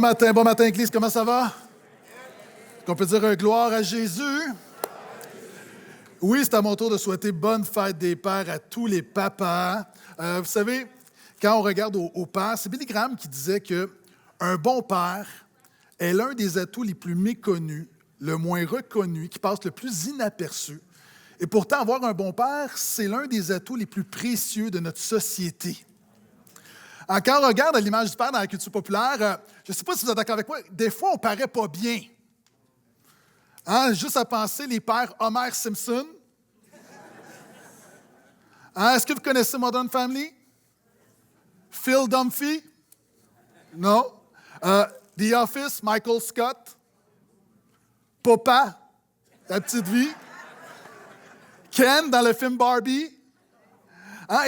Bon matin, Église, comment ça va? Est-ce qu'on peut dire un gloire à Jésus? Oui, c'est à mon tour de souhaiter bonne fête des pères à tous les papas. Vous savez, quand on regarde aux pères, c'est Billy Graham qui disait qu'un bon père est l'un des atouts les plus méconnus, le moins reconnu, qui passe le plus inaperçu. Et pourtant, avoir un bon père, c'est l'un des atouts les plus précieux de notre société. Quand on regarde l'image du père dans la culture populaire, je ne sais pas si vous êtes d'accord avec moi, des fois, on ne paraît pas bien. Juste à penser, les pères Homer Simpson. Est-ce que vous connaissez Modern Family? Phil Dunphy? Non. The Office, Michael Scott. Papa, La Petite Vie. Ken dans le film Barbie.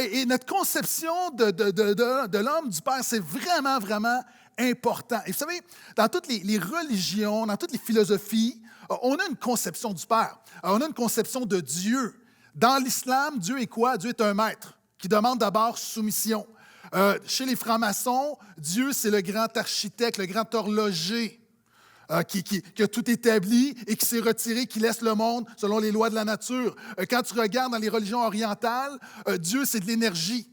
Et notre conception de l'homme, du père, c'est vraiment, vraiment important. Et vous savez, dans toutes les religions, dans toutes les philosophies, on a une conception du père. On a une conception de Dieu. Dans l'islam, Dieu est quoi? Dieu est un maître qui demande d'abord soumission. Chez les francs-maçons, Dieu, c'est le grand architecte, le grand horloger qui a tout établi et qui s'est retiré, qui laisse le monde selon les lois de la nature. Quand tu regardes dans les religions orientales, Dieu, c'est de l'énergie.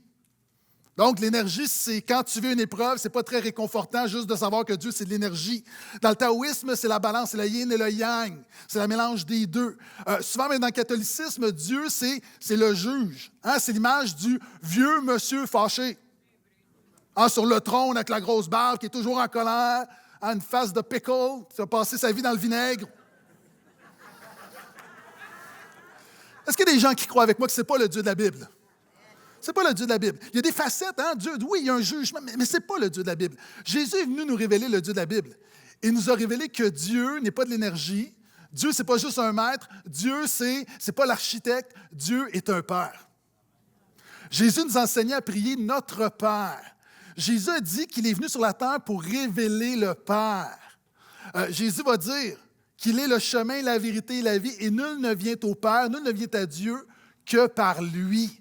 Donc, l'énergie, c'est quand tu vis une épreuve, c'est pas très réconfortant juste de savoir que Dieu, c'est de l'énergie. Dans le taoïsme, c'est la balance, c'est le yin et le yang. C'est le mélange des deux. Souvent, même dans le catholicisme, Dieu, c'est le juge. C'est l'image du vieux monsieur fâché. Sur le trône avec la grosse barbe, qui est toujours en colère, une face de pickle, qui a passé sa vie dans le vinaigre. Est-ce qu'il y a des gens qui croient avec moi que ce n'est pas le Dieu de la Bible? C'est pas le Dieu de la Bible. Il y a des facettes, Dieu, oui, il y a un jugement, mais ce n'est pas le Dieu de la Bible. Jésus est venu nous révéler le Dieu de la Bible. Il nous a révélé que Dieu n'est pas de l'énergie. Dieu, ce n'est pas juste un maître. Dieu, c'est pas l'architecte. Dieu est un Père. Jésus nous enseignait à prier notre Père. Jésus a dit qu'il est venu sur la terre pour révéler le Père. Jésus va dire qu'il est le chemin, la vérité et la vie, et nul ne vient au Père, nul ne vient à Dieu que par lui.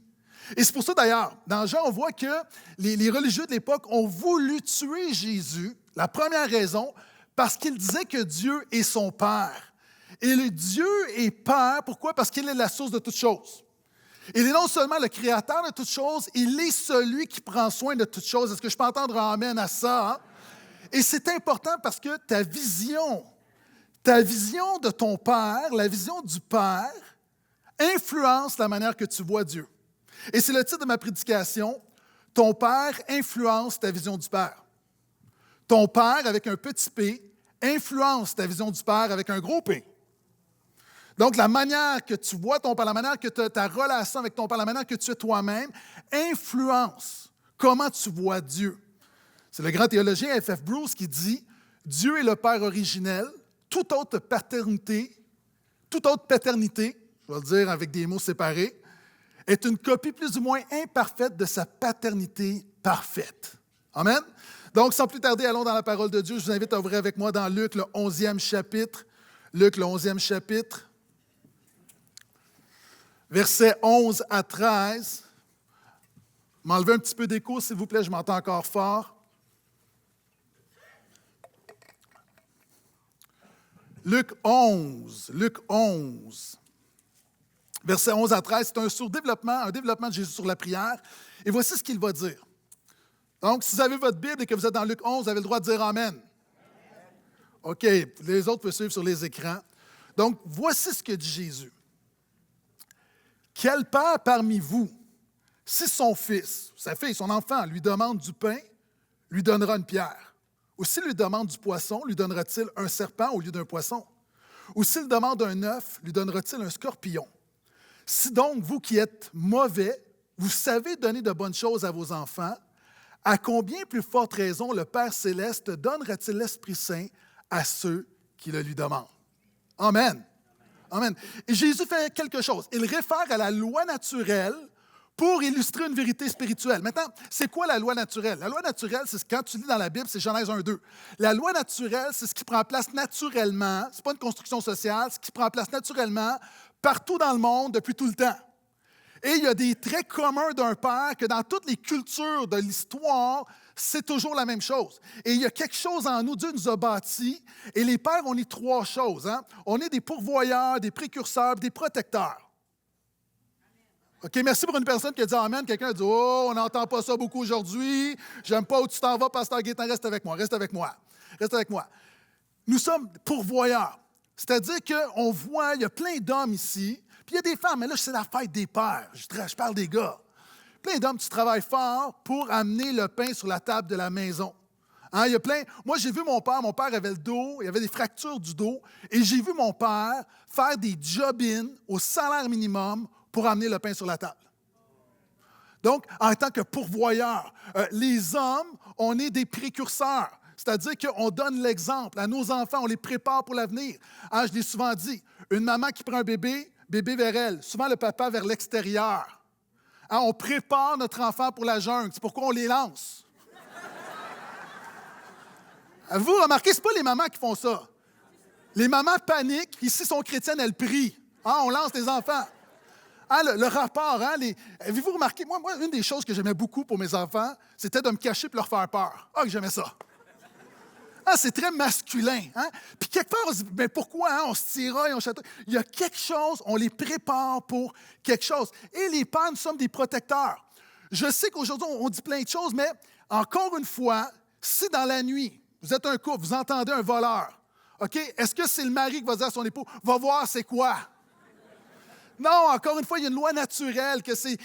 Et c'est pour ça, d'ailleurs, dans Jean, on voit que les religieux de l'époque ont voulu tuer Jésus. La première raison, parce qu'il disait que Dieu est son Père. Et le Dieu est Père, pourquoi? Parce qu'il est la source de toutes choses. Il est non seulement le créateur de toutes choses, il est celui qui prend soin de toutes choses. Est-ce que je peux entendre un amen à ça? Et c'est important parce que ta vision de ton Père, la vision du Père, influence la manière que tu vois Dieu. Et c'est le titre de ma prédication, « Ton Père influence ta vision du Père ». Ton Père, avec un petit p, influence ta vision du Père avec un gros P. Donc, la manière que tu vois ton Père, la manière que ta relation avec ton Père, la manière que tu es toi-même, influence comment tu vois Dieu. C'est le grand théologien F.F. Bruce qui dit « Dieu est le Père originel, toute autre paternité, je vais le dire avec des mots séparés, est une copie plus ou moins imparfaite de sa paternité parfaite. » Amen? Donc, sans plus tarder, allons dans la parole de Dieu. Je vous invite à ouvrir avec moi dans Luc, le 11e chapitre. Luc, le 11e chapitre. Versets 11 à 13. M'enlevez un petit peu d'écho, s'il vous plaît, je m'entends encore fort. Luc 11, versets 11 à 13, c'est un développement de Jésus sur la prière. Et voici ce qu'il va dire. Donc, si vous avez votre Bible et que vous êtes dans Luc 11, vous avez le droit de dire Amen. OK, les autres peuvent suivre sur les écrans. Donc, voici ce que dit Jésus. Quel père parmi vous, si son fils, sa fille, son enfant, lui demande du pain, lui donnera une pierre? Ou s'il lui demande du poisson, lui donnera-t-il un serpent au lieu d'un poisson? Ou s'il demande un œuf, lui donnera-t-il un scorpion? Si donc, vous qui êtes mauvais, vous savez donner de bonnes choses à vos enfants, à combien plus forte raison le Père céleste donnera-t-il l'Esprit Saint à ceux qui le lui demandent? Amen. Amen. Et Jésus fait quelque chose. Il réfère à la loi naturelle pour illustrer une vérité spirituelle. Maintenant, c'est quoi la loi naturelle? La loi naturelle, c'est quand tu lis dans la Bible, c'est Genèse 1-2. La loi naturelle, c'est ce qui prend place naturellement. Ce n'est pas une construction sociale, ce qui prend place naturellement partout dans le monde depuis tout le temps. Et il y a des traits communs d'un père que dans toutes les cultures de l'histoire, c'est toujours la même chose. Et il y a quelque chose en nous, Dieu nous a bâtis. Et les pères, on est trois choses. Hein? On est des pourvoyeurs, des précurseurs, des protecteurs. OK, merci pour une personne qui a dit Amen. Quelqu'un a dit Oh, on n'entend pas ça beaucoup aujourd'hui. J'aime pas où tu t'en vas, Pasteur Gaétan, reste avec moi, reste avec moi. Reste avec moi. Nous sommes pourvoyeurs. C'est-à-dire qu'on voit, il y a plein d'hommes ici, puis il y a des femmes, mais là, c'est la fête des pères. Je parle des gars. Plein d'hommes, tu travailles fort pour amener le pain sur la table de la maison. Hein, il y a plein. Moi, j'ai vu mon père avait le dos, il avait des fractures du dos, et j'ai vu mon père faire des job-in au salaire minimum pour amener le pain sur la table. Donc, en tant que pourvoyeur, les hommes, on est des précurseurs. C'est-à-dire qu'on donne l'exemple à nos enfants, on les prépare pour l'avenir. Hein, je l'ai souvent dit, une maman qui prend un bébé, bébé vers elle, souvent le papa vers l'extérieur. Hein, on prépare notre enfant pour la jungle. C'est pourquoi on les lance. Vous remarquez, ce n'est pas les mamans qui font ça. Les mamans paniquent, puis si sont chrétiennes, elles prient. Hein, on lance les enfants. Hein, le rapport, hein, avez-vous remarqué, moi, une des choses que j'aimais beaucoup pour mes enfants, c'était de me cacher et leur faire peur. Ah, que j'aimais ça. Ah, c'est très masculin. Hein? Puis quelque part, on se dit, mais pourquoi hein, on se tiraille, on chatouille? Il y a quelque chose, on les prépare pour quelque chose. Et les pères, nous sommes des protecteurs. Je sais qu'aujourd'hui, on dit plein de choses, mais encore une fois, si dans la nuit, vous êtes un couple, vous entendez un voleur, OK? Est-ce que c'est le mari qui va dire à son époux, va voir c'est quoi? Non, encore une fois, il y a une loi naturelle que c'est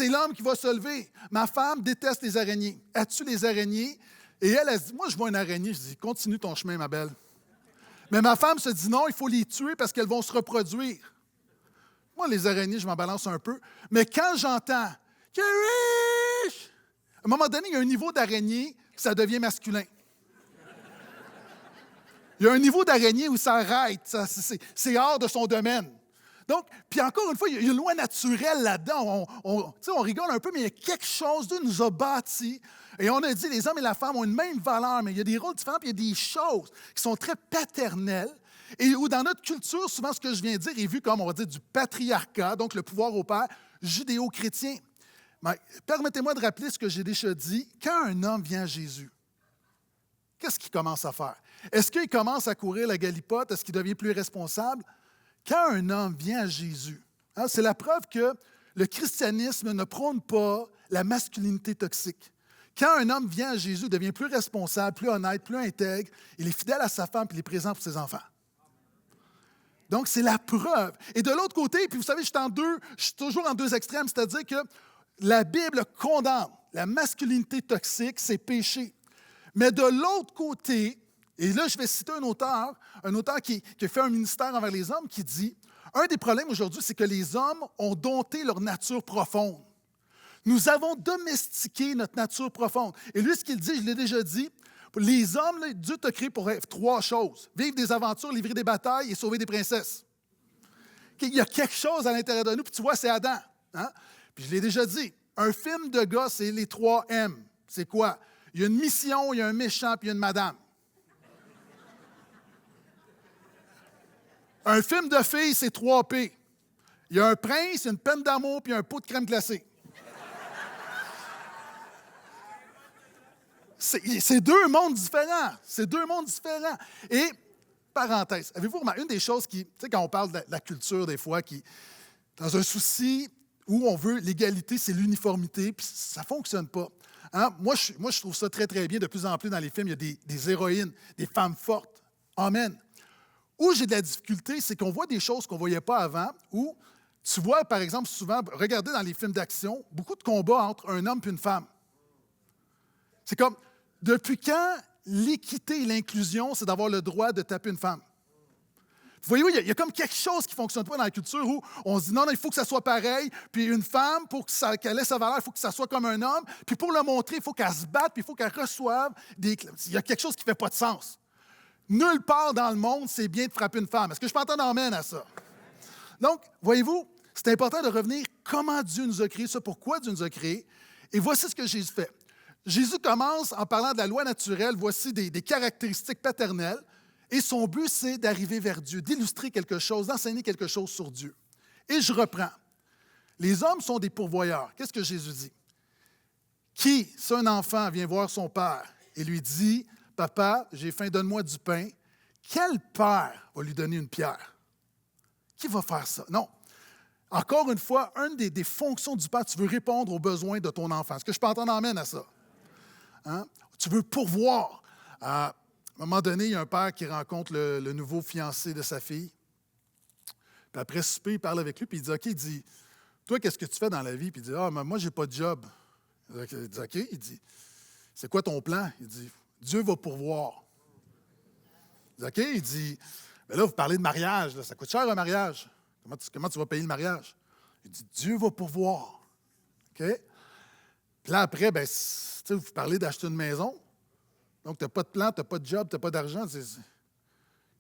l'homme qui va se lever. Ma femme déteste les araignées. Elle tue les araignées. Et elle se dit, moi, je vois une araignée. Je dis, continue ton chemin, ma belle. Mais ma femme se dit, non, il faut les tuer parce qu'elles vont se reproduire. Moi, les araignées, je m'en balance un peu. Mais quand j'entends, Kerish! À un moment donné, il y a un niveau d'araignée, ça devient masculin. Il y a un niveau d'araignée où ça arrête. C'est hors de son domaine. Donc, puis encore une fois, il y a une loi naturelle là-dedans. On rigole un peu, mais il y a quelque chose, Dieu nous a bâtis. Et on a dit, les hommes et la femme ont une même valeur, mais il y a des rôles différents, puis il y a des choses qui sont très paternelles. Et où dans notre culture, souvent, ce que je viens de dire est vu comme, on va dire, du patriarcat, donc le pouvoir au père, judéo-chrétien. Mais permettez-moi de rappeler ce que j'ai déjà dit. Quand un homme vient à Jésus, qu'est-ce qu'il commence à faire? Est-ce qu'il commence à courir la galipote? Est-ce qu'il devient plus responsable? Quand un homme vient à Jésus, hein, c'est la preuve que le christianisme ne prône pas la masculinité toxique. Quand un homme vient à Jésus, il devient plus responsable, plus honnête, plus intègre, il est fidèle à sa femme et il est présent pour ses enfants. Donc, c'est la preuve. Et de l'autre côté, puis vous savez, je suis toujours en deux extrêmes, c'est-à-dire que la Bible condamne la masculinité toxique, c'est péché. Mais de l'autre côté, et là, je vais citer un auteur qui a fait un ministère envers les hommes, qui dit, un des problèmes aujourd'hui, c'est que les hommes ont dompté leur nature profonde. Nous avons domestiqué notre nature profonde. Et lui, ce qu'il dit, je l'ai déjà dit, les hommes, là, Dieu t'a créé pour trois choses. Vivre des aventures, livrer des batailles et sauver des princesses. Il y a quelque chose à l'intérieur de nous, puis tu vois, c'est Adam. Hein? Puis je l'ai déjà dit, un film de gars, c'est les 3 M. C'est quoi? Il y a une mission, il y a un méchant, puis il y a une madame. Un film de filles, c'est 3 P. Il y a un prince, une peine d'amour, puis un pot de crème glacée. C'est deux mondes différents. C'est deux mondes différents. Et, parenthèse, avez-vous remarqué, une des choses qui, tu sais, quand on parle de la culture, des fois, qui, dans un souci où on veut l'égalité, c'est l'uniformité, puis ça ne fonctionne pas. Hein? Moi, je trouve ça très, très bien. De plus en plus, dans les films, il y a des héroïnes, des femmes fortes. Amen. Où j'ai de la difficulté, c'est qu'on voit des choses qu'on ne voyait pas avant, où tu vois, par exemple, souvent, regardez dans les films d'action, beaucoup de combats entre un homme et une femme. C'est comme, depuis quand l'équité et l'inclusion, c'est d'avoir le droit de taper une femme? Vous voyez, il y a comme quelque chose qui ne fonctionne pas dans la culture où on se dit non, il faut que ça soit pareil, puis une femme, pour qu'elle ait sa valeur, il faut que ça soit comme un homme, puis pour le montrer, il faut qu'elle se batte, puis il faut qu'elle reçoive des... Il y a quelque chose qui ne fait pas de sens. Nulle part dans le monde, c'est bien de frapper une femme. Est-ce que je peux entendre amène à ça? Donc, voyez-vous, c'est important de revenir comment Dieu nous a créés, ça, pourquoi Dieu nous a créés. Et voici ce que Jésus fait. Jésus commence en parlant de la loi naturelle, voici des caractéristiques paternelles, et son but, c'est d'arriver vers Dieu, d'illustrer quelque chose, d'enseigner quelque chose sur Dieu. Et je reprends. Les hommes sont des pourvoyeurs. Qu'est-ce que Jésus dit? Qui, si un enfant vient voir son père et lui dit, « Papa, j'ai faim, donne-moi du pain », quel père va lui donner une pierre? Qui va faire ça? Non. Encore une fois, une des fonctions du père, tu veux répondre aux besoins de ton enfant. Est-ce que je peux entendre amène à ça? Hein? Tu veux pourvoir. À un moment donné, il y a un père qui rencontre le nouveau fiancé de sa fille. Puis après souper, il parle avec lui, puis il dit, OK, il dit, toi, qu'est-ce que tu fais dans la vie? Puis il dit, ah, mais moi, j'ai pas de job. Il dit, OK, il dit, c'est quoi ton plan? Il dit, Dieu va pourvoir. Il dit, OK, il dit, mais là, vous parlez de mariage, là, ça coûte cher un mariage. Comment tu vas payer le mariage? Il dit, Dieu va pourvoir. OK? Puis là, après, ben, vous parlez d'acheter une maison. Donc, tu n'as pas de plan, tu n'as pas de job, tu n'as pas d'argent. Puis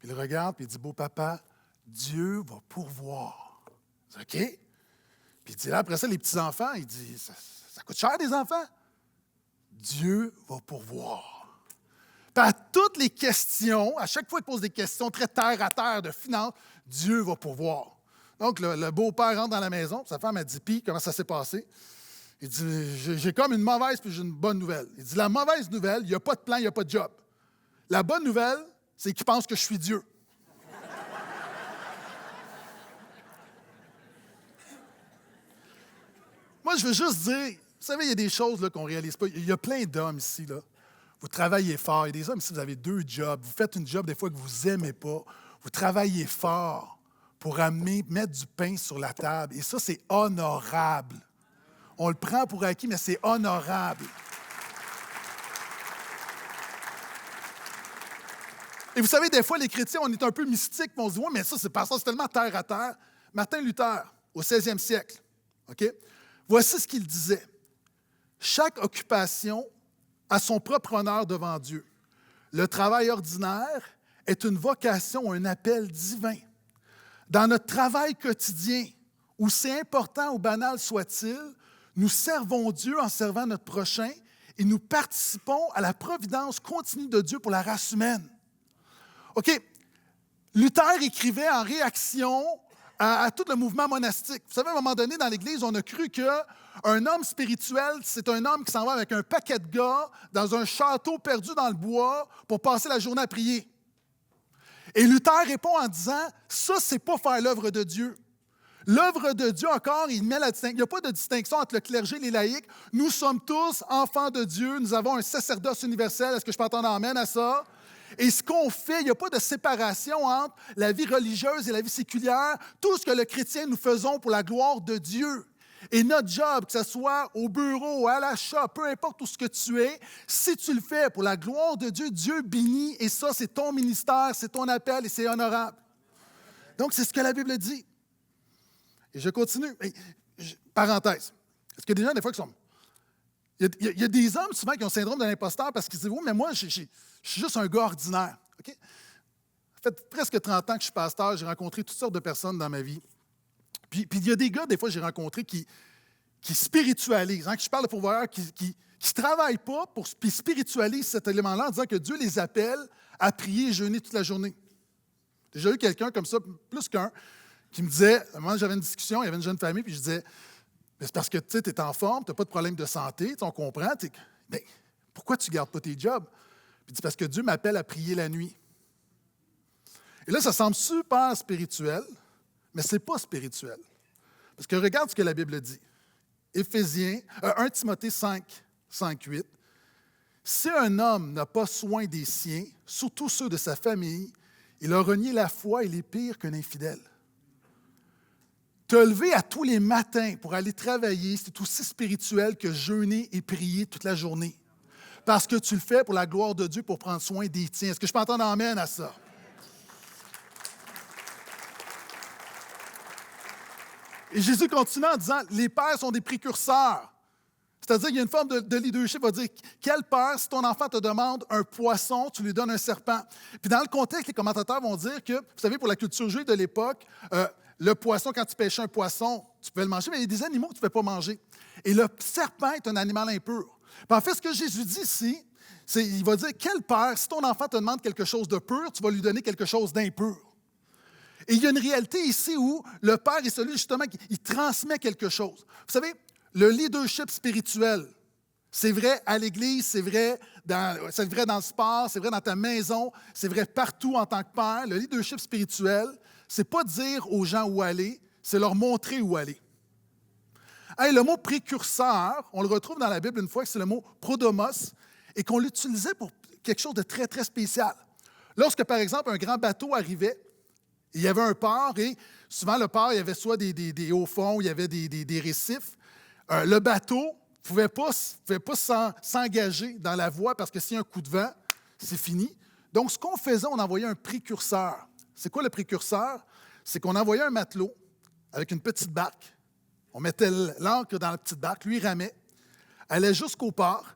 il regarde, puis il dit, beau papa, Dieu va pourvoir. Il dit, OK? Puis il dit, là, après ça, les petits-enfants, il dit, ça coûte cher des enfants? Dieu va pourvoir. Puis à toutes les questions, à chaque fois qu'il pose des questions très terre à terre de finances, Dieu va pourvoir. Donc, le beau-père rentre dans la maison, sa femme a dit, puis comment ça s'est passé? Il dit, j'ai comme une mauvaise puis j'ai une bonne nouvelle. Il dit, la mauvaise nouvelle, il n'y a pas de plan, il n'y a pas de job. La bonne nouvelle, c'est qu'il pense que je suis Dieu. Moi, je veux juste dire, vous savez, il y a des choses là, qu'on ne réalise pas. Il y a plein d'hommes ici, là. Vous travaillez fort. Il y a des hommes ici, vous avez 2 jobs. Vous faites une job des fois que vous n'aimez pas. Vous travaillez fort pour mettre du pain sur la table. Et ça, c'est honorable. On le prend pour acquis, mais c'est honorable. Et vous savez, des fois, les chrétiens, on est un peu mystiques, on se dit, oui, mais ça, c'est tellement terre à terre. Martin Luther, au 16e siècle, OK? Voici ce qu'il disait. Chaque occupation a son propre honneur devant Dieu. Le travail ordinaire est une vocation, un appel divin. Dans notre travail quotidien, aussi important ou banal soit-il, nous servons Dieu en servant notre prochain et nous participons à la providence continue de Dieu pour la race humaine. OK. Luther écrivait en réaction à tout le mouvement monastique. Vous savez, à un moment donné, dans l'Église, on a cru qu'un homme spirituel, c'est un homme qui s'en va avec un paquet de gars dans un château perdu dans le bois pour passer la journée à prier. Et Luther répond en disant, ça, c'est pas faire l'œuvre de Dieu. L'œuvre de Dieu, encore, il met la distinction. Il n'y a pas de distinction entre le clergé et les laïcs. Nous sommes tous enfants de Dieu. Nous avons un sacerdoce universel. Est-ce que je peux entendre amène à ça? Et ce qu'on fait, il n'y a pas de séparation entre la vie religieuse et la vie séculière. Tout ce que le chrétien, nous faisons pour la gloire de Dieu. Et notre job, que ce soit au bureau, à l'achat, peu importe où ce que tu es, si tu le fais pour la gloire de Dieu, Dieu bénit. Et ça, c'est ton ministère, c'est ton appel et c'est honorable. Donc, c'est ce que la Bible dit. Et je continue. Parenthèse. Est-ce qu'il y a des gens, des fois, qui sont... Il y a des hommes, souvent, qui ont le syndrome de l'imposteur parce qu'ils disent, oui, mais moi, je suis juste un gars ordinaire. Okay? Ça fait presque 30 ans que je suis pasteur. J'ai rencontré toutes sortes de personnes dans ma vie. Puis il y a des gars, des fois, j'ai rencontré qui spiritualisent. Hein, que je parle de pourvoyeurs qui ne travaillent pas puis spiritualisent cet élément-là en disant que Dieu les appelle à prier et jeûner toute la journée. J'ai déjà eu quelqu'un comme ça, plus qu'un, qui me disait, à un moment, j'avais une discussion, il y avait une jeune famille, puis je disais, mais c'est parce que tu es en forme, tu n'as pas de problème de santé, on comprend. Bien, pourquoi tu ne gardes pas tes jobs? Puis il dit, parce que Dieu m'appelle à prier la nuit. Et là, ça semble super spirituel, mais ce n'est pas spirituel. Parce que regarde ce que la Bible dit. 1 Timothée 5, 8. Si un homme n'a pas soin des siens, surtout ceux de sa famille, il a renié la foi et il est pire qu'un infidèle. Te lever à tous les matins pour aller travailler, c'est aussi spirituel que jeûner et prier toute la journée. Parce que tu le fais pour la gloire de Dieu, pour prendre soin des tiens. Est-ce que je peux entendre amène à ça? Et Jésus continue en disant, les pères sont des précurseurs. C'est-à-dire qu'il y a une forme de leadership, va dire, quel père, si ton enfant te demande un poisson, tu lui donnes un serpent. Puis dans le contexte, les commentateurs vont dire que, vous savez, pour la culture juive de l'époque, le poisson, quand tu pêchais un poisson, tu pouvais le manger, mais il y a des animaux que tu ne pouvais pas manger. Et le serpent est un animal impur. Puis en fait, ce que Jésus dit ici, il va dire, quel père, si ton enfant te demande quelque chose de pur, tu vas lui donner quelque chose d'impur. Et il y a une réalité ici où le père est celui justement qui il transmet quelque chose. Vous savez, le leadership spirituel, c'est vrai à l'Église, c'est vrai dans le sport, c'est vrai dans ta maison, c'est vrai partout en tant que père. Le leadership spirituel, c'est pas dire aux gens où aller, c'est leur montrer où aller. Hey, le mot précurseur, on le retrouve dans la Bible une fois, que c'est le mot prodomos, et qu'on l'utilisait pour quelque chose de très, très spécial. Lorsque, par exemple, un grand bateau arrivait, il y avait un port, et souvent, le port, il y avait soit des hauts fonds, il y avait des récifs. Le bateau ne pouvait pas s'engager dans la voie parce que s'il y a un coup de vent, c'est fini. Donc, ce qu'on faisait, on envoyait un précurseur. C'est quoi le précurseur? C'est qu'on envoyait un matelot avec une petite barque. On mettait l'ancre dans la petite barque, lui, il ramait, allait jusqu'au port,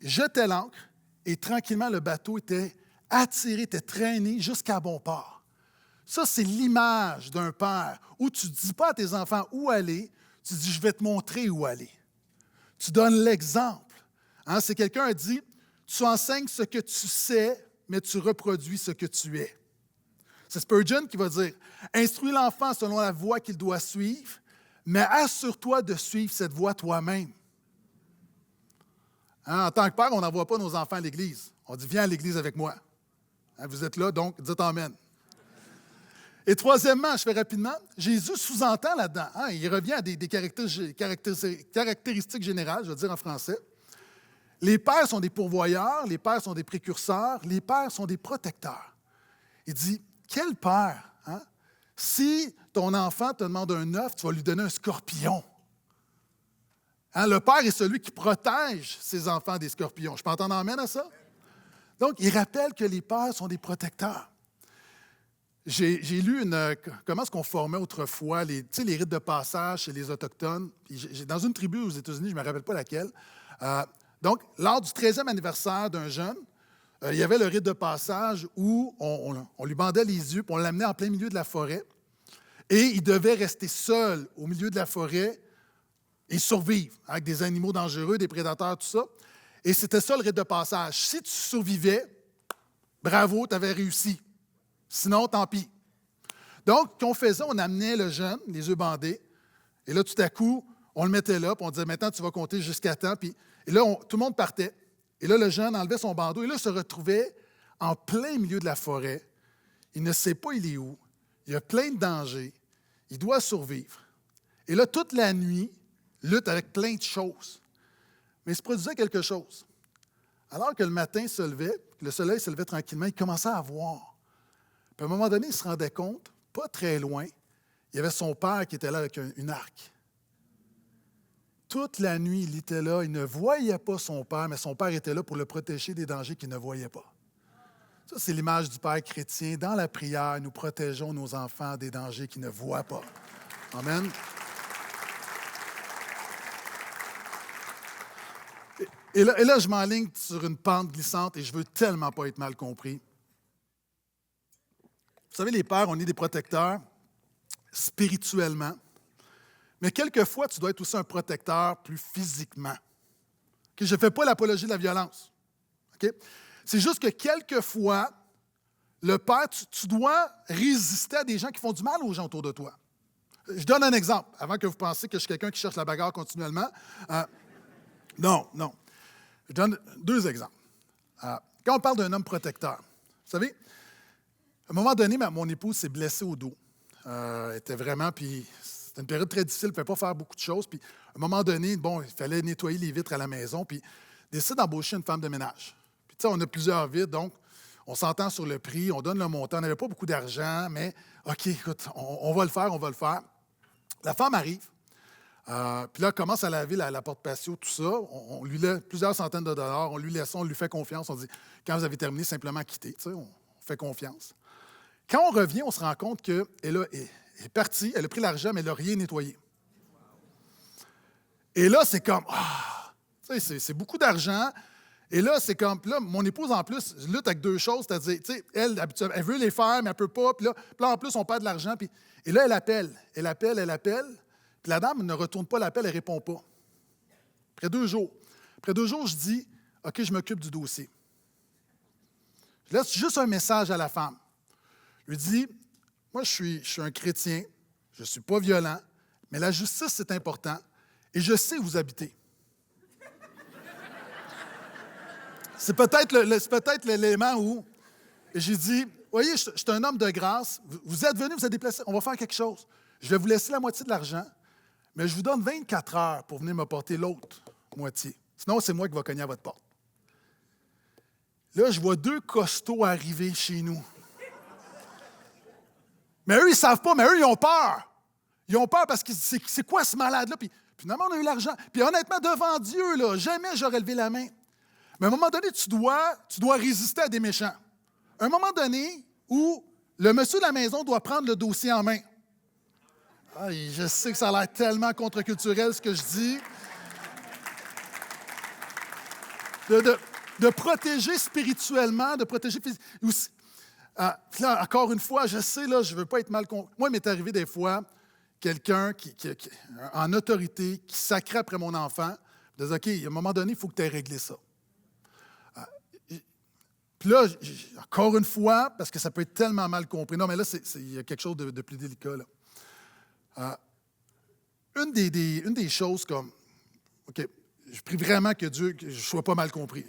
jetait l'ancre, et tranquillement, le bateau était attiré, était traîné jusqu'à bon port. Ça, c'est l'image d'un père où tu ne dis pas à tes enfants où aller, tu dis « je vais te montrer où aller ». Tu donnes l'exemple. Hein? C'est quelqu'un qui a dit « tu enseignes ce que tu sais, mais tu reproduis ce que tu es ». C'est Spurgeon qui va dire « instruis l'enfant selon la voie qu'il doit suivre, mais assure-toi de suivre cette voie toi-même. » Hein? En tant que père, on n'envoie pas nos enfants à l'Église. On dit « viens à l'Église avec moi ». Hein? Vous êtes là, donc dites « Amen ». Et troisièmement, je fais rapidement, Jésus sous-entend là-dedans, hein, il revient à des caractéristiques générales, je veux dire en français. Les pères sont des pourvoyeurs, les pères sont des précurseurs, les pères sont des protecteurs. Il dit, quel père, hein? Si ton enfant te demande un œuf, tu vas lui donner un scorpion. Hein, le père est celui qui protège ses enfants des scorpions. Je peux entendre amène à ça? Donc, il rappelle que les pères sont des protecteurs. J'ai lu comment est-ce qu'on formait autrefois les rites de passage chez les Autochtones. Dans une tribu aux États-Unis, je ne me rappelle pas laquelle. Donc, lors du 13e anniversaire d'un jeune, il y avait le rite de passage où on lui bandait les yeux puis on l'amenait en plein milieu de la forêt. Et il devait rester seul au milieu de la forêt et survivre avec des animaux dangereux, des prédateurs, tout ça. Et c'était ça le rite de passage. Si tu survivais, bravo, tu avais réussi. Sinon, tant pis. Donc, ce qu'on faisait, on amenait le jeune, les yeux bandés, et là, tout à coup, on le mettait là, puis on disait, maintenant, tu vas compter jusqu'à temps. Puis, et là, tout le monde partait. Et là, le jeune enlevait son bandeau, et là, il se retrouvait en plein milieu de la forêt. Il ne sait pas il est où. Il y a plein de dangers. Il doit survivre. Et là, toute la nuit, il lutte avec plein de choses. Mais il se produisait quelque chose. Alors que le matin se levait, que le soleil se levait tranquillement, il commençait à voir. Puis à un moment donné, il se rendait compte, pas très loin, il y avait son père qui était là avec une arc. Toute la nuit, il était là, il ne voyait pas son père, mais son père était là pour le protéger des dangers qu'il ne voyait pas. Ça, c'est l'image du Père chrétien. Dans la prière, nous protégeons nos enfants des dangers qu'ils ne voient pas. Amen. Et là, je m'enligne sur une pente glissante et je ne veux tellement pas être mal compris. Vous savez, les pères, on est des protecteurs spirituellement, mais quelquefois, tu dois être aussi un protecteur plus physiquement. Okay? Je ne fais pas l'apologie de la violence. Okay? C'est juste que quelquefois, le père, tu dois résister à des gens qui font du mal aux gens autour de toi. Je donne un exemple, avant que vous pensiez que je suis quelqu'un qui cherche la bagarre continuellement. Non. Je donne 2 exemples. Quand on parle d'un homme protecteur, vous savez, à un moment donné, mon épouse s'est blessée au dos. Elle était vraiment, puis c'était une période très difficile, elle ne pouvait pas faire beaucoup de choses. Puis à un moment donné, bon, il fallait nettoyer les vitres à la maison, puis décide d'embaucher une femme de ménage. Puis tu sais, on a plusieurs vitres, donc on s'entend sur le prix, on donne le montant. On n'avait pas beaucoup d'argent, mais OK, écoute, on va le faire. La femme arrive, puis là, elle commence à laver la porte patio, tout ça. On lui laisse plusieurs centaines de dollars, on lui fait confiance. On dit, quand vous avez terminé, simplement quittez, tu sais, on fait confiance. Quand on revient, on se rend compte qu'elle est partie, elle a pris l'argent, mais elle n'a rien nettoyé. Et là, c'est comme, c'est beaucoup d'argent. Et là, c'est comme, là, mon épouse, en plus, lutte avec 2 choses, c'est-à-dire, tu sais, elle, habituellement, elle veut les faire, mais elle ne peut pas. Puis là, en plus, on perd de l'argent. Et là, elle appelle. Puis la dame ne retourne pas l'appel, elle ne répond pas. Après 2 jours, je dis, OK, je m'occupe du dossier. Je laisse juste un message à la femme. Je lui dis, moi, je suis un chrétien, je ne suis pas violent, mais la justice, c'est important, et je sais où vous habitez. C'est peut-être l'élément où j'ai dit, voyez, je suis un homme de grâce, vous êtes venu, vous êtes déplacé, on va faire quelque chose. Je vais vous laisser la moitié de l'argent, mais je vous donne 24 heures pour venir me porter l'autre moitié. Sinon, c'est moi qui vais cogner à votre porte. Là, je vois 2 costauds arriver chez nous. Mais eux, ils ne savent pas, mais eux, ils ont peur. Ils ont peur parce que c'est quoi ce malade-là? Puis finalement, on a eu l'argent. Puis honnêtement, devant Dieu, là, jamais j'aurais levé la main. Mais à un moment donné, tu dois résister à des méchants. À un moment donné où le monsieur de la maison doit prendre le dossier en main. Ah, je sais que ça a l'air tellement contre-culturel ce que je dis. De protéger spirituellement, de protéger physiquement. Là, encore une fois, je sais, là, je ne veux pas être mal compris. Moi, il m'est arrivé des fois, quelqu'un qui en autorité, qui sacrait après mon enfant, de dire, OK, à un moment donné, il faut que tu aies réglé ça. Puis là, encore une fois, parce que ça peut être tellement mal compris. Non, mais là, il y a quelque chose de plus délicat, là. Une des choses comme, OK, je prie vraiment que Dieu, que je ne sois pas mal compris.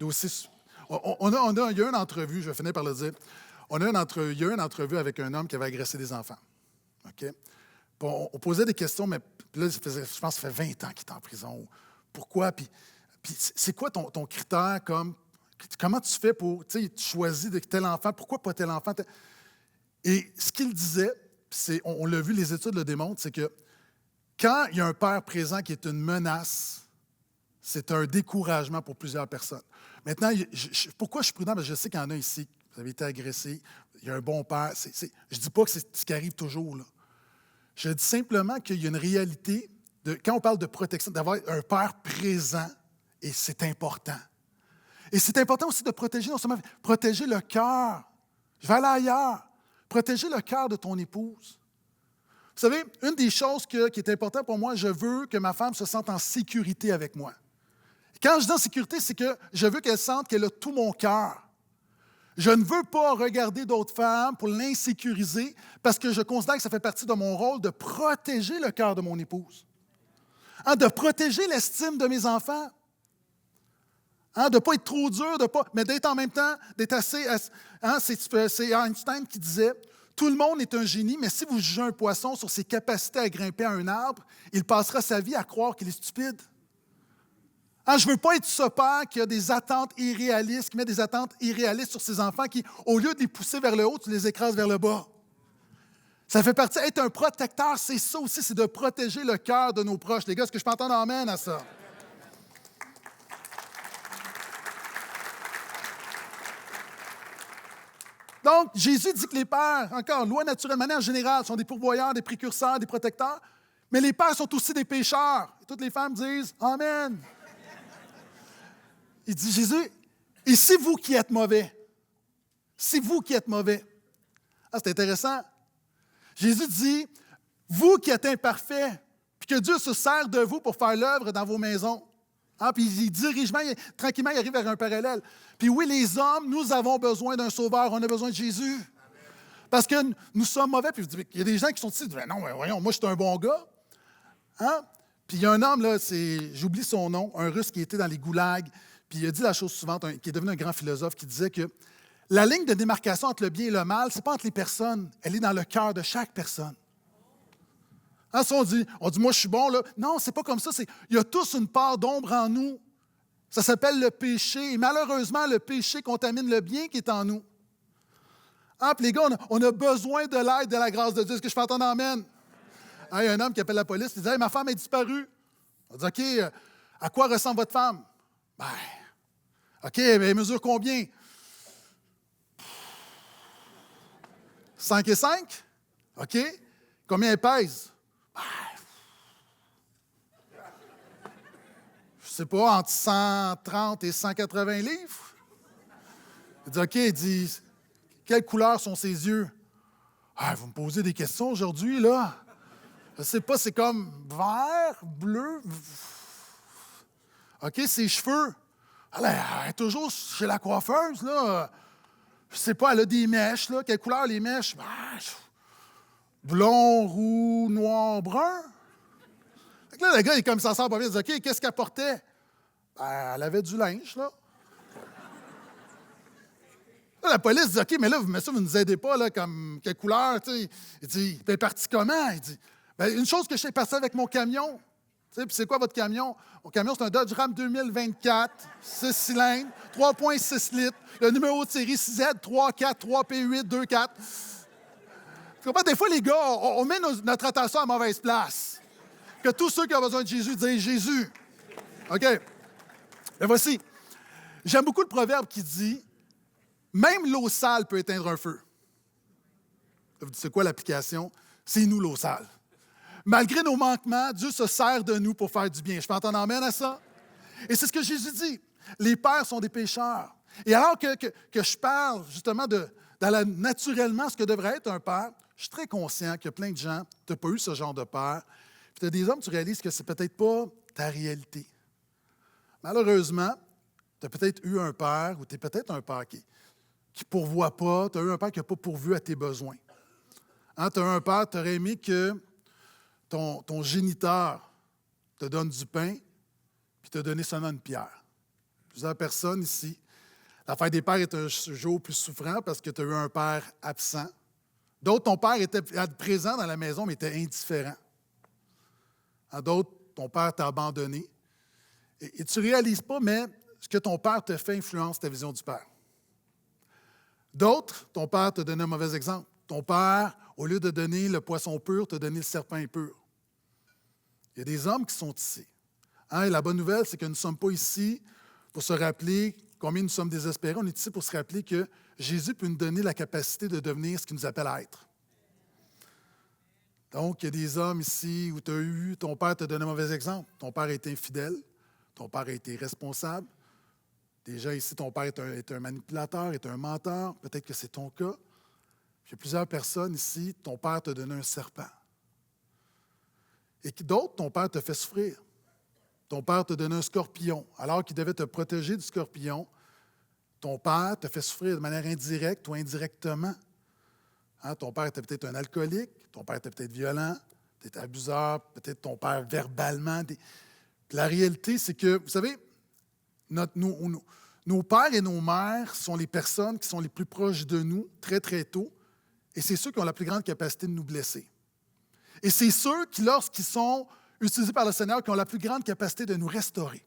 Il y a eu une entrevue, je vais finir par le dire. Il y a eu une entrevue avec un homme qui avait agressé des enfants. OK? Puis on posait des questions, mais là, je pense que ça fait 20 ans qu'il est en prison. Pourquoi? Puis c'est quoi ton critère comme. Comment tu fais pour. Tu sais, tu choisis de tel enfant, pourquoi pas tel enfant? Et ce qu'il disait, on l'a vu, les études le démontrent, c'est que quand il y a un père présent qui est une menace, c'est un découragement pour plusieurs personnes. Maintenant, pourquoi je suis prudent? Parce que je sais qu'il y en a ici, vous avez été agressés, il y a un bon père. Je ne dis pas que c'est ce qui arrive toujours, là. Je dis simplement qu'il y a une réalité, quand on parle de protection, d'avoir un père présent, et c'est important. Et c'est important aussi de protéger, non seulement protéger le cœur. Je vais aller ailleurs. Protéger le cœur de ton épouse. Vous savez, une des choses qui est importante pour moi, je veux que ma femme se sente en sécurité avec moi. Quand je dis en sécurité, c'est que je veux qu'elle sente qu'elle a tout mon cœur. Je ne veux pas regarder d'autres femmes pour l'insécuriser parce que je considère que ça fait partie de mon rôle de protéger le cœur de mon épouse. De protéger l'estime de mes enfants. De ne pas être trop dur, mais d'être en même temps, d'être assez. C'est Einstein qui disait tout le monde est un génie, mais si vous jugez un poisson sur ses capacités à grimper à un arbre, il passera sa vie à croire qu'il est stupide. Je ne veux pas être ce père qui a des attentes irréalistes, qui met des attentes irréalistes sur ses enfants, qui, au lieu de les pousser vers le haut, tu les écrases vers le bas. Ça fait partie. Être un protecteur, c'est ça aussi, c'est de protéger le cœur de nos proches. Les gars, est-ce que je peux entendre amène à ça? Donc, Jésus dit que les pères, encore, loi naturelle, de manière générale, sont des pourvoyeurs, des précurseurs, des protecteurs, mais les pères sont aussi des pécheurs. Et toutes les femmes disent « Amen ». Il dit Jésus, et c'est vous qui êtes mauvais. C'est vous qui êtes mauvais. C'est intéressant. Jésus dit, vous qui êtes imparfaits, puis que Dieu se sert de vous pour faire l'œuvre dans vos maisons. Puis il dirige, tranquillement, il arrive vers un parallèle. Puis oui, les hommes, nous avons besoin d'un sauveur, on a besoin de Jésus. Amen. Parce que nous sommes mauvais. Puis il y a des gens qui sont ici, non, mais voyons, moi je suis un bon gars. Puis il y a un homme, là, j'oublie son nom, un Russe qui était dans les goulags. Puis il a dit la chose suivante, qui est devenu un grand philosophe, qui disait que la ligne de démarcation entre le bien et le mal, ce n'est pas entre les personnes, elle est dans le cœur de chaque personne. Ça, on dit, moi, je suis bon, là. Non, c'est pas comme ça. Il y a tous une part d'ombre en nous. Ça s'appelle le péché. Et malheureusement, le péché contamine le bien qui est en nous. Puis les gars, on a besoin de l'aide, de la grâce de Dieu. Est-ce que je peux entendre amène? Il y a un homme qui appelle la police, il dit, ma femme est disparue. On dit, OK, à quoi ressemble votre femme? OK, elle mesure combien? 5 et 5? OK. Combien elle pèse? Je ne sais pas, entre 130 et 180 livres. Il dit, OK, il dit, quelle couleur sont ses yeux? Vous me posez des questions aujourd'hui, là. Je ne sais pas, c'est comme vert, bleu. OK, ses cheveux. Elle est toujours chez la coiffeuse, là. je sais pas, elle a des mèches, là. Quelle couleur les mèches? Blond, roux, noir, brun. Fait que là, le gars, il est comme ça sort pas bien, il dit, OK, qu'est-ce qu'elle portait? Ben, elle avait du linge, là. Là, la police dit, OK, mais là, monsieur, vous ne nous aidez pas, là, comme quelle couleur, tu sais. Il dit, ben, parti comment? Il dit, ben, une chose que je suis parti avec mon camion. Tu sais, puis c'est quoi votre camion? Mon camion, c'est un Dodge Ram 2024, 6 cylindres, 3,6 litres, le numéro de série 6Z34 3P8 24. Tu comprends? Des fois, les gars, on met notre attention à la mauvaise place. Que tous ceux qui ont besoin de Jésus disent Jésus. OK? Ben voici. J'aime beaucoup le proverbe qui dit même l'eau sale peut éteindre un feu. Vous dites, c'est quoi l'application? C'est nous l'eau sale. Malgré nos manquements, Dieu se sert de nous pour faire du bien. Je peux entendre amène à ça? Et c'est ce que Jésus dit. Les pères sont des pécheurs. Et alors que je parle justement naturellement ce que devrait être un père, je suis très conscient qu'il y a plein de gens, tu n'as pas eu ce genre de père. Puis tu as des hommes, tu réalises que c'est peut-être pas ta réalité. Malheureusement, tu as peut-être eu un père ou tu es peut-être un père qui ne pourvoit pas, tu as eu un père qui n'a pas pourvu à tes besoins. Hein, tu as un père, tu aurais aimé que ton géniteur te donne du pain puis te donne seulement une pierre. Plusieurs personnes ici. La fête des pères est un jour plus souffrant parce que tu as eu un père absent. D'autres, ton père était présent dans la maison, mais était indifférent. D'autres, ton père t'a abandonné. Et tu ne réalises pas, mais ce que ton père te fait influence ta vision du père. D'autres, ton père te donne un mauvais exemple. Ton père, au lieu de donner le poisson pur, t'a donné le serpent impur. Il y a des hommes qui sont ici. Et la bonne nouvelle, c'est que nous ne sommes pas ici pour se rappeler combien nous sommes désespérés. On est ici pour se rappeler que Jésus peut nous donner la capacité de devenir ce qu'il nous appelle à être. Donc, il y a des hommes ici où ton père t'a donné un mauvais exemple. Ton père a été infidèle, ton père a été irresponsable. Déjà ici, ton père est un manipulateur, est un menteur. Peut-être que c'est ton cas. Puis il y a plusieurs personnes ici, ton père t'a donné un serpent. Et d'autres, ton père te fait souffrir. Ton père te donne un scorpion. Alors qu'il devait te protéger du scorpion, ton père te fait souffrir de manière indirecte ou indirectement. Ton père était peut-être un alcoolique, ton père était peut-être violent, peut-être abuseur, peut-être ton père verbalement. Puis la réalité, c'est que, vous savez, nos pères et nos mères sont les personnes qui sont les plus proches de nous très, très tôt, et c'est ceux qui ont la plus grande capacité de nous blesser. Et c'est ceux qui, lorsqu'ils sont utilisés par le Seigneur, qui ont la plus grande capacité de nous restaurer.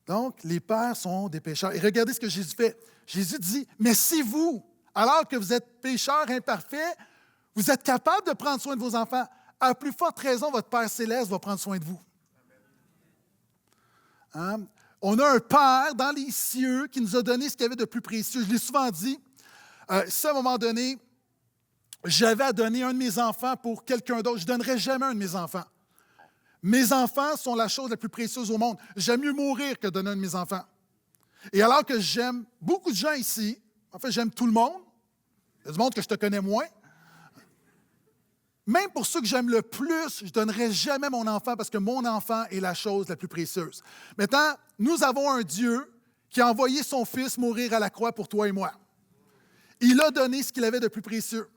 Donc, les pères sont des pécheurs. Et regardez ce que Jésus fait. Jésus dit, mais si vous, alors que vous êtes pécheurs imparfaits, vous êtes capables de prendre soin de vos enfants, à plus forte raison, votre Père céleste va prendre soin de vous. On a un Père dans les cieux qui nous a donné ce qu'il y avait de plus précieux. Je l'ai souvent dit, si à un moment donné, j'avais à donner un de mes enfants pour quelqu'un d'autre, je ne donnerais jamais un de mes enfants. Mes enfants sont la chose la plus précieuse au monde. J'aime mieux mourir que donner un de mes enfants. Et alors que j'aime beaucoup de gens ici, en fait, j'aime tout le monde, il y a du monde que je te connais moins, même pour ceux que j'aime le plus, je ne donnerai jamais mon enfant parce que mon enfant est la chose la plus précieuse. Maintenant, nous avons un Dieu qui a envoyé son Fils mourir à la croix pour toi et moi. Il a donné ce qu'il avait de plus précieux.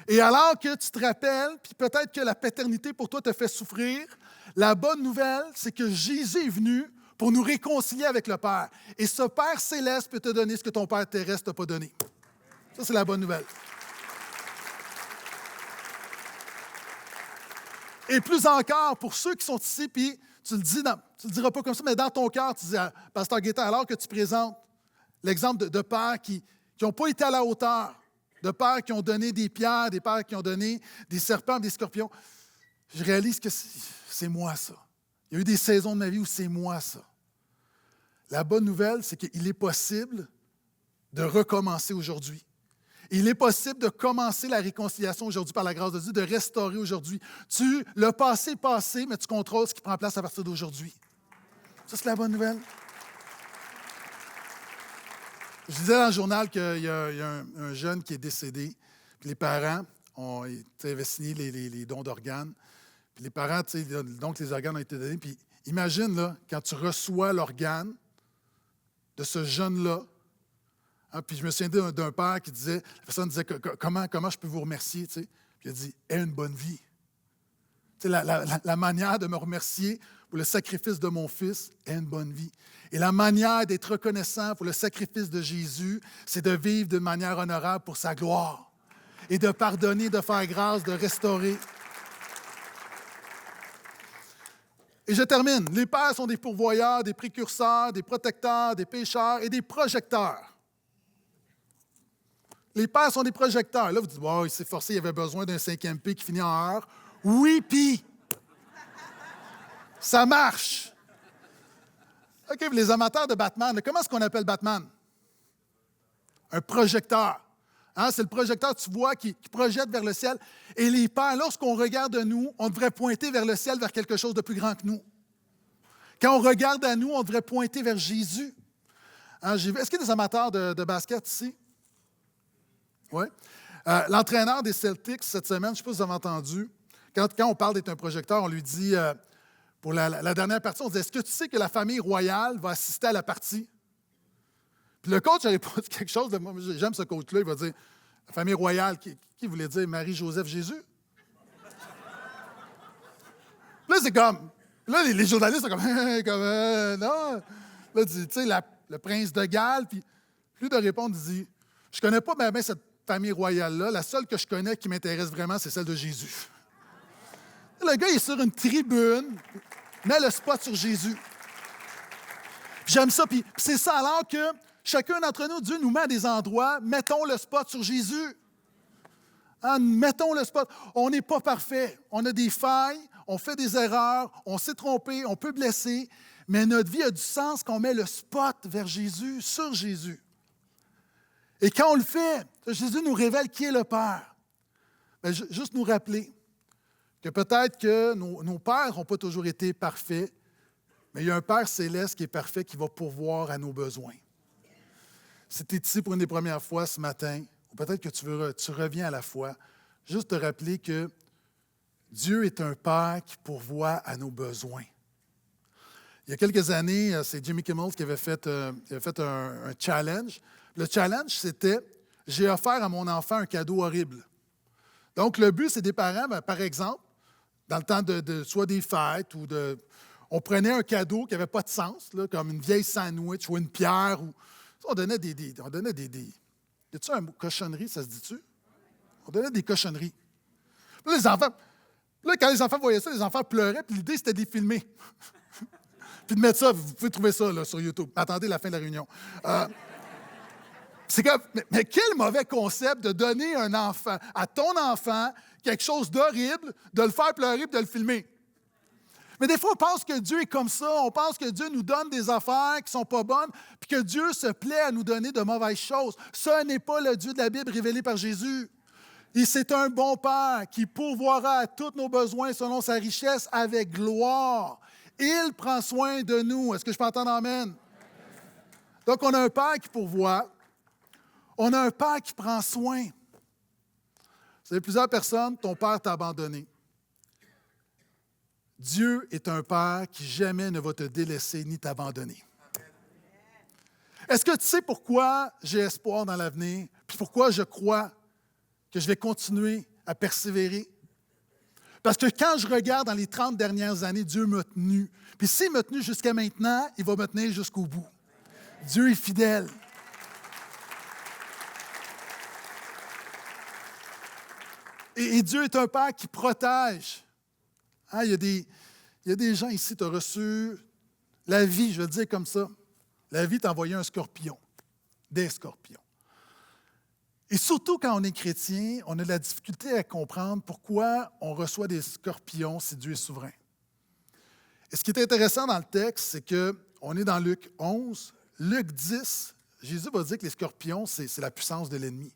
Et alors que tu te rappelles, puis peut-être que la paternité pour toi te fait souffrir, la bonne nouvelle, c'est que Jésus est venu pour nous réconcilier avec le Père. Et ce Père céleste peut te donner ce que ton Père terrestre ne t'a pas donné. Ça, c'est la bonne nouvelle. Et plus encore, pour ceux qui sont ici, puis tu le diras pas comme ça, mais dans ton cœur, tu dis à Pasteur Gaétan, alors que tu présentes l'exemple de pères qui n'ont pas été à la hauteur, de pères qui ont donné des pierres, des pères qui ont donné des serpents, des scorpions, je réalise que c'est moi ça. Il y a eu des saisons de ma vie où c'est moi ça. La bonne nouvelle, c'est qu'il est possible de recommencer aujourd'hui. Il est possible de commencer la réconciliation aujourd'hui par la grâce de Dieu, de restaurer aujourd'hui. Le passé est passé, mais tu contrôles ce qui prend place à partir d'aujourd'hui. Ça, c'est la bonne nouvelle. Je disais dans le journal qu'il y a un jeune qui est décédé, puis les parents avaient signé les dons d'organes. Puis les parents, donc les organes ont été donnés. Puis imagine, là, quand tu reçois l'organe de ce jeune-là, Hein, puis je me souviens d'un père qui disait, la personne disait, comment je peux vous remercier? Tu sais? Puis il a dit, aie une bonne vie. Tu sais, la manière de me remercier pour le sacrifice de mon fils est une bonne vie. Et la manière d'être reconnaissant pour le sacrifice de Jésus, c'est de vivre de manière honorable pour sa gloire. Et de pardonner, de faire grâce, de restaurer. Et je termine. Les pères sont des pourvoyeurs, des précurseurs, des protecteurs, des pécheurs et des projecteurs. Les pères sont des projecteurs. Là, vous dites, wow, il s'est forcé, il avait besoin d'un 5e P qui finit en heure. Oui, puis ça marche. OK, les amateurs de Batman, comment est-ce qu'on appelle Batman? Un projecteur. Hein, c'est le projecteur, tu vois, qui projette vers le ciel. Et les pères, lorsqu'on regarde à nous, on devrait pointer vers le ciel, vers quelque chose de plus grand que nous. Quand on regarde à nous, on devrait pointer vers Jésus. Hein, est-ce qu'il y a des amateurs de basket ici? Oui. L'entraîneur des Celtics, cette semaine, je ne sais pas si vous avez entendu, quand on parle d'être un projecteur, on lui dit, pour la dernière partie, on dit, est-ce que tu sais que la famille royale va assister à la partie? Puis le coach a répondu quelque chose, moi, j'aime ce coach-là, il va dire, la famille royale, qui voulait dire Marie-Joseph Jésus? Là, c'est comme, là, les journalistes sont comme, non. Là, tu sais, le prince de Galles, puis plus de répondre, il dit, je ne connais pas bien cette famille royale-là, la seule que je connais qui m'intéresse vraiment, c'est celle de Jésus. Le gars, il est sur une tribune, met le spot sur Jésus. Puis j'aime ça, puis c'est ça, alors que chacun d'entre nous, Dieu nous met à des endroits, mettons le spot sur Jésus. Hein, mettons le spot. On n'est pas parfait. On a des failles, on fait des erreurs, on s'est trompé, on peut blesser, mais notre vie a du sens quand on met le spot vers Jésus, sur Jésus. Et quand on le fait, Jésus nous révèle qui est le Père. Bien, juste nous rappeler que peut-être que nos pères n'ont pas toujours été parfaits, mais il y a un Père céleste qui est parfait, qui va pourvoir à nos besoins. Si tu es ici pour une des premières fois ce matin, ou peut-être que tu reviens à la foi, juste te rappeler que Dieu est un Père qui pourvoit à nos besoins. Il y a quelques années, c'est Jimmy Kimmel qui avait fait un challenge. Le challenge, c'était « J'ai offert à mon enfant un cadeau horrible ». Donc, le but, c'est des parents, par exemple, dans le temps de soit des fêtes ou de... On prenait un cadeau qui n'avait pas de sens, là, comme une vieille sandwich ou une pierre. On donnait des... Y a-tu un mot cochonnerie, ça se dit-tu? On donnait des cochonneries. Puis là, quand les enfants voyaient ça, les enfants pleuraient, puis l'idée, c'était de les filmer. Puis de mettre ça, vous pouvez trouver ça là, sur YouTube. Attendez la fin de la réunion. C'est comme, mais quel mauvais concept de donner à ton enfant quelque chose d'horrible, de le faire pleurer et de le filmer. Mais des fois, on pense que Dieu est comme ça. On pense que Dieu nous donne des affaires qui ne sont pas bonnes, puis que Dieu se plaît à nous donner de mauvaises choses. Ce n'est pas le Dieu de la Bible révélé par Jésus. Et c'est un bon Père qui pourvoira à tous nos besoins selon sa richesse avec gloire. Il prend soin de nous. Est-ce que je peux entendre amen? Donc, on a un Père qui pourvoit. On a un Père qui prend soin. Vous savez, plusieurs personnes, ton Père t'a abandonné. Dieu est un Père qui jamais ne va te délaisser ni t'abandonner. Est-ce que tu sais pourquoi j'ai espoir dans l'avenir, puis pourquoi je crois que je vais continuer à persévérer? Parce que quand je regarde dans les 30 dernières années, Dieu m'a tenu. Puis s'il m'a tenu jusqu'à maintenant, il va me tenir jusqu'au bout. Dieu est fidèle. Et Dieu est un Père qui protège. Hein, il y a des gens ici, tu as reçu la vie, je vais le dire comme ça. La vie t'a envoyé un scorpion, des scorpions. Et surtout quand on est chrétien, on a de la difficulté à comprendre pourquoi on reçoit des scorpions si Dieu est souverain. Et ce qui est intéressant dans le texte, c'est qu'on est dans Luc 11. Luc 10, Jésus va dire que les scorpions, c'est la puissance de l'ennemi.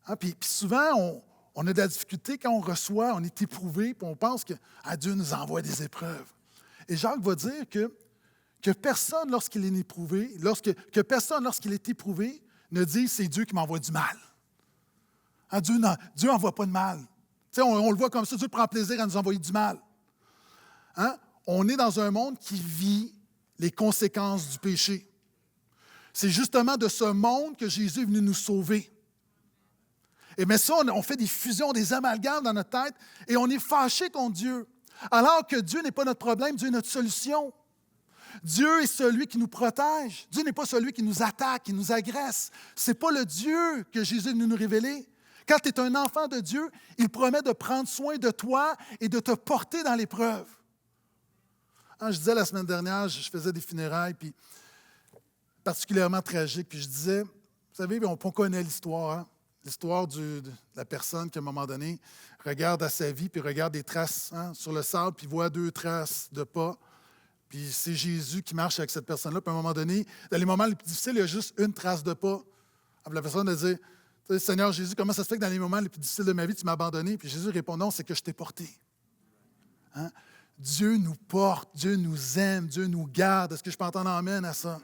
Hein, puis souvent, on a de la difficulté quand on reçoit, on est éprouvé, puis on pense que Dieu nous envoie des épreuves. Et Jacques va dire que personne, lorsqu'il est éprouvé, lorsqu'il est éprouvé, ne dise c'est Dieu qui m'envoie du mal. Hein, Dieu n'envoie pas de mal. On le voit comme ça, Dieu prend plaisir à nous envoyer du mal. Hein? On est dans un monde qui vit les conséquences du péché. C'est justement de ce monde que Jésus est venu nous sauver. Et mais ça, on fait des fusions, des amalgames dans notre tête et on est fâché contre Dieu. Alors que Dieu n'est pas notre problème, Dieu est notre solution. Dieu est celui qui nous protège. Dieu n'est pas celui qui nous attaque, qui nous agresse. Ce n'est pas le Dieu que Jésus est venu nous révéler. Quand tu es un enfant de Dieu, il promet de prendre soin de toi et de te porter dans l'épreuve. Je disais la semaine dernière, je faisais des funérailles, puis particulièrement tragiques, puis je disais, vous savez, on connaît l'histoire, hein? L'histoire de la personne qui, à un moment donné, regarde à sa vie, puis regarde des traces sur le sable, puis voit 2 traces de pas. Puis c'est Jésus qui marche avec cette personne-là. Puis à un moment donné, dans les moments les plus difficiles, il y a juste une trace de pas. Puis la personne va dire, Seigneur Jésus, comment ça se fait que dans les moments les plus difficiles de ma vie, tu m'as abandonné? Puis Jésus répond, non, c'est que je t'ai porté. Hein? Dieu nous porte, Dieu nous aime, Dieu nous garde. Est-ce que je peux entendre amène à ça?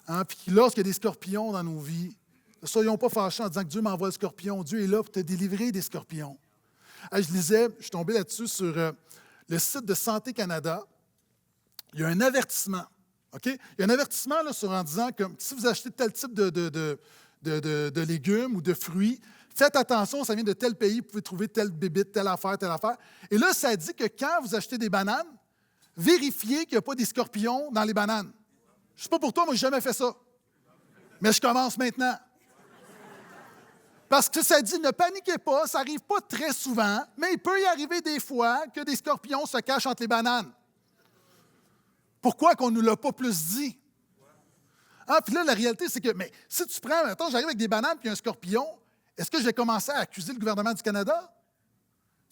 Hein? Puis lorsqu'il y a des scorpions dans nos vies, ne soyons pas fâchés en disant que Dieu m'envoie le scorpion. Dieu est là pour te délivrer des scorpions. Je suis tombé là-dessus sur le site de Santé Canada. Il y a un avertissement. OK? Il y a un avertissement là, en disant que si vous achetez tel type de légumes ou de fruits, faites attention, ça vient de tel pays, vous pouvez trouver telle bébite, telle affaire, telle affaire. Et là, ça dit que quand vous achetez des bananes, vérifiez qu'il n'y a pas des scorpions dans les bananes. Je ne sais pas pour toi, moi, je n'ai jamais fait ça. Mais je commence maintenant. Parce que ça dit, ne paniquez pas, ça n'arrive pas très souvent, mais il peut y arriver des fois que des scorpions se cachent entre les bananes. Pourquoi qu'on ne nous l'a pas plus dit? Puis là, la réalité, c'est que, mais si tu prends, attends, j'arrive avec des bananes puis un scorpion, est-ce que je vais commencer à accuser le gouvernement du Canada?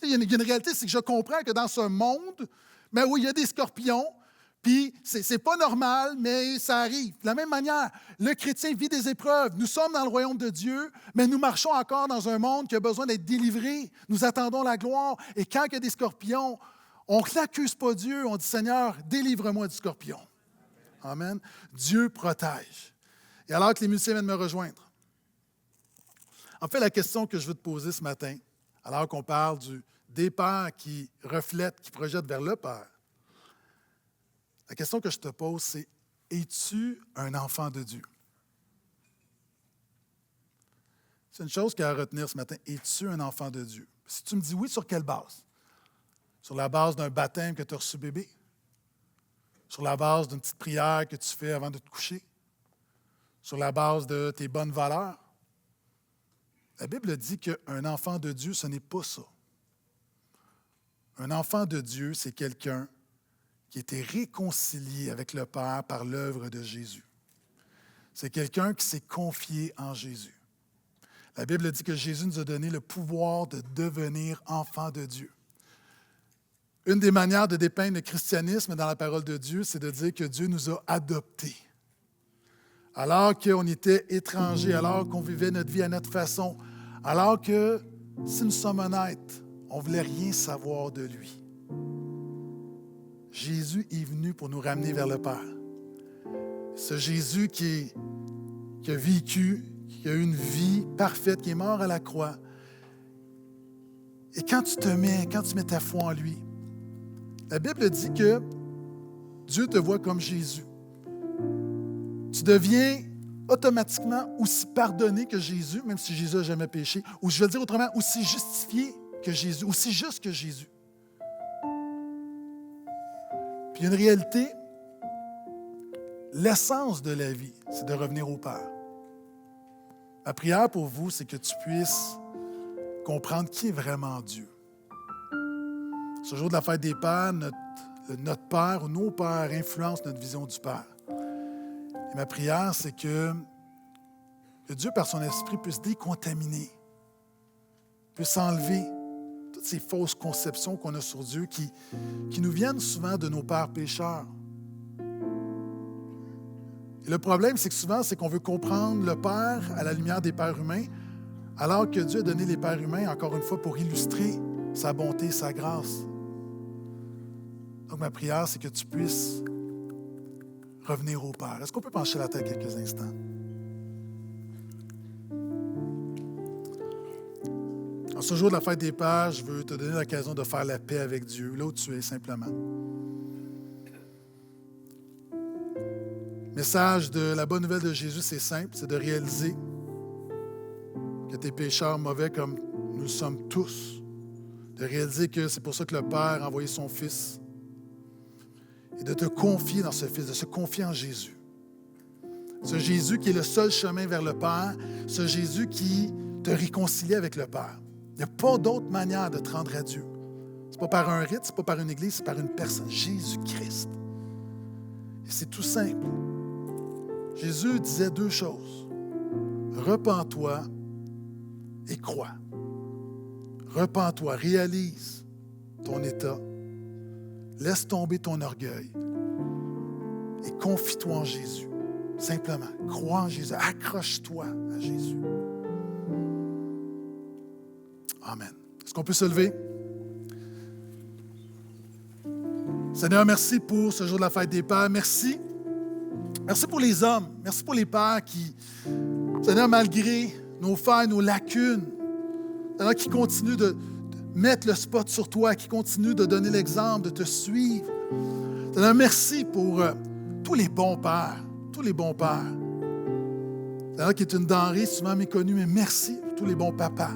Il y a une réalité, c'est que je comprends que dans ce monde, mais où il y a des scorpions, puis c'est pas normal, mais ça arrive. De la même manière, le chrétien vit des épreuves. Nous sommes dans le royaume de Dieu, mais nous marchons encore dans un monde qui a besoin d'être délivré. Nous attendons la gloire. Et quand il y a des scorpions, on n'accuse pas Dieu, on dit, Seigneur, délivre-moi du scorpion. Amen. Dieu protège. Et alors que les musiciens viennent me rejoindre, en fait, la question que je veux te poser ce matin, alors qu'on parle des pères qui reflètent, qui projettent vers le Père, la question que je te pose, c'est, es-tu un enfant de Dieu? C'est une chose qu'il y a à retenir ce matin. Es-tu un enfant de Dieu? Si tu me dis oui, sur quelle base? Sur la base d'un baptême que tu as reçu bébé? Sur la base d'une petite prière que tu fais avant de te coucher? Sur la base de tes bonnes valeurs? La Bible dit qu'un enfant de Dieu, ce n'est pas ça. Un enfant de Dieu, c'est quelqu'un qui était réconcilié avec le Père par l'œuvre de Jésus. C'est quelqu'un qui s'est confié en Jésus. La Bible dit que Jésus nous a donné le pouvoir de devenir enfants de Dieu. Une des manières de dépeindre le christianisme dans la parole de Dieu, c'est de dire que Dieu nous a adoptés. Alors qu'on était étrangers, alors qu'on vivait notre vie à notre façon, alors que, si nous sommes honnêtes, on ne voulait rien savoir de lui. Jésus est venu pour nous ramener vers le Père. Ce Jésus qui a vécu, qui a eu une vie parfaite, qui est mort à la croix. Et quand tu mets ta foi en lui, la Bible dit que Dieu te voit comme Jésus. Tu deviens automatiquement aussi pardonné que Jésus, même si Jésus n'a jamais péché, ou je vais le dire autrement, aussi justifié que Jésus, aussi juste que Jésus. Puis il y a une réalité, l'essence de la vie, c'est de revenir au Père. Ma prière pour vous, c'est que tu puisses comprendre qui est vraiment Dieu. Ce jour de la fête des Pères, notre Père ou nos Pères influencent notre vision du Père. Et ma prière, c'est que Dieu, par son esprit, puisse décontaminer, puisse enlever toutes ces fausses conceptions qu'on a sur Dieu qui nous viennent souvent de nos pères pécheurs. Et le problème, c'est que souvent, c'est qu'on veut comprendre le Père à la lumière des pères humains, alors que Dieu a donné les pères humains, encore une fois, pour illustrer sa bonté, sa grâce. Donc, ma prière, c'est que tu puisses revenir au Père. Est-ce qu'on peut pencher la tête quelques instants? En ce jour de la fête des Pères, je veux te donner l'occasion de faire la paix avec Dieu, là où tu es simplement. Le message de la bonne nouvelle de Jésus, c'est simple, c'est de réaliser que tu es pécheur mauvais comme nous le sommes tous. De réaliser que c'est pour ça que le Père a envoyé son Fils. Et de te confier dans ce Fils, de se confier en Jésus. Ce Jésus qui est le seul chemin vers le Père, ce Jésus qui te réconcilie avec le Père. Il n'y a pas d'autre manière de te rendre à Dieu. Ce n'est pas par un rite, ce n'est pas par une église, c'est par une personne, Jésus-Christ. Et c'est tout simple. Jésus disait deux choses. Repens-toi et crois. Repens-toi, réalise ton état, laisse tomber ton orgueil et confie-toi en Jésus. Simplement, crois en Jésus, accroche-toi à Jésus. Amen. Est-ce qu'on peut se lever? Seigneur, merci pour ce jour de la fête des Pères. Merci. Merci pour les hommes. Merci pour les pères qui, Seigneur, malgré nos failles, nos lacunes, Seigneur, qui continuent de mettre le spot sur toi, qui continuent de donner l'exemple, de te suivre. Seigneur, merci pour tous les bons pères, tous les bons pères. Seigneur, qui est une denrée souvent méconnue, mais merci pour tous les bons papas.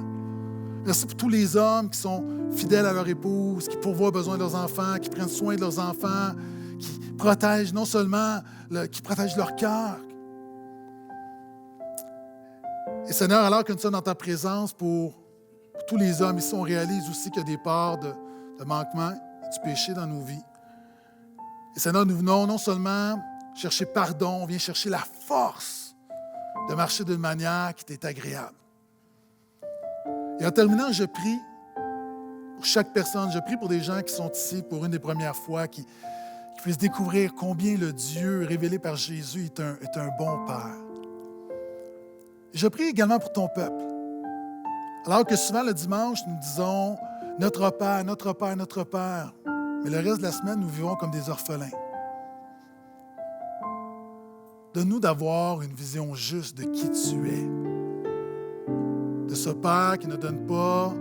Merci pour tous les hommes qui sont fidèles à leur épouse, qui pourvoient aux besoins de leurs enfants, qui prennent soin de leurs enfants, qui protègent non seulement, qui protègent leur cœur. Et Seigneur, alors que nous sommes dans ta présence pour tous les hommes ici, on réalise aussi qu'il y a des parts de manquement et du péché dans nos vies. Et Seigneur, nous venons non seulement chercher pardon, on vient chercher la force de marcher d'une manière qui t'est agréable. Et en terminant, je prie pour chaque personne, je prie pour des gens qui sont ici pour une des premières fois, qui puissent découvrir combien le Dieu révélé par Jésus est un bon Père. Et je prie également pour ton peuple. Alors que souvent le dimanche, nous disons « Notre Père, notre Père, notre Père », mais le reste de la semaine, nous vivons comme des orphelins. Donne-nous d'avoir une vision juste de qui tu es. De ce Père qui ne donne pas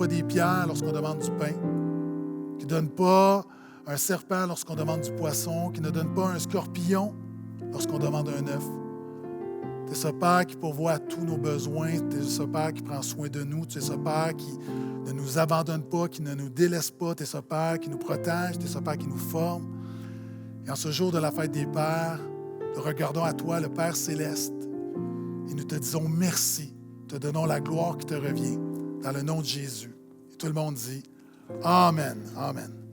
des pierres lorsqu'on demande du pain, qui ne donne pas un serpent lorsqu'on demande du poisson, qui ne donne pas un scorpion lorsqu'on demande un œuf. Tu es ce Père qui pourvoit à tous nos besoins, tu es ce Père qui prend soin de nous, tu es ce Père qui ne nous abandonne pas, qui ne nous délaisse pas, tu es ce Père qui nous protège, tu es ce Père qui nous forme. Et en ce jour de la fête des Pères, nous regardons à toi, le Père céleste, et nous te disons merci, te donnons la gloire qui te revient, dans le nom de Jésus. Et tout le monde dit Amen, Amen.